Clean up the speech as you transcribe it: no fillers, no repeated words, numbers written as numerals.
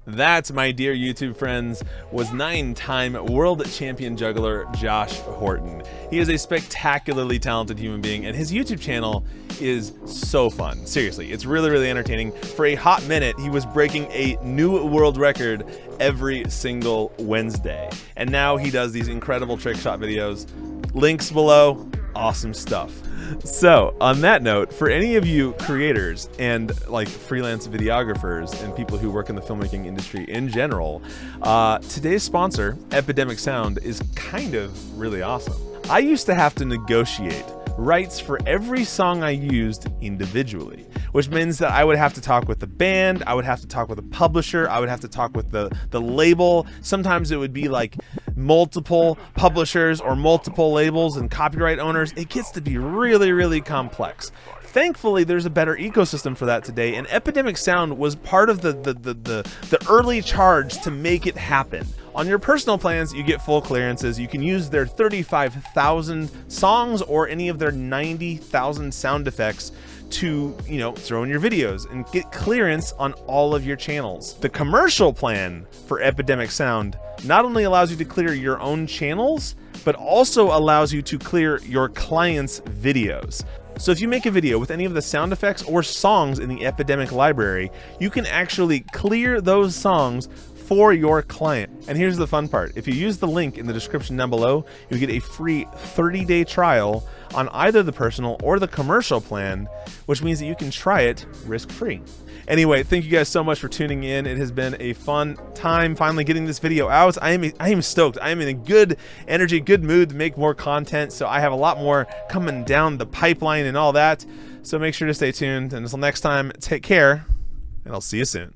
That, my dear YouTube friends, was 9-time world champion juggler Josh Horton. He is a spectacularly talented human being, and his YouTube channel is so fun. Seriously, it's really, really entertaining. For a hot minute, he was breaking a new world record every single Wednesday. And now he does these incredible trick shot videos. Links below. Awesome stuff. So on that note, for any of you creators and like freelance videographers and people who work in the filmmaking industry in general, today's sponsor, Epidemic Sound, is kind of really awesome. I used to have to negotiate rights for every song I used individually, which means that I would have to talk with the band, I would have to talk with a publisher, I would have to talk with the label. Sometimes it would be like multiple publishers or multiple labels and copyright owners. It gets to be really, really complex. Thankfully, there's a better ecosystem for that today, and Epidemic Sound was part of the early charge to make it happen. On your personal plans, you get full clearances. You can use their 35,000 songs or any of their 90,000 sound effects to, throw in your videos and get clearance on all of your channels. The commercial plan for Epidemic Sound not only allows you to clear your own channels, but also allows you to clear your clients' videos. So if you make a video with any of the sound effects or songs in the Epidemic library, you can actually clear those songs for your client. And here's the fun part. If you use the link in the description down below, you get a free 30-day trial on either the personal or the commercial plan, which means that you can try it risk-free. Anyway, thank you guys so much for tuning in. It has been a fun time finally getting this video out. I am stoked. I am in a good energy, good mood to make more content. So I have a lot more coming down the pipeline and all that. So make sure to stay tuned. And until next time, take care, and I'll see you soon.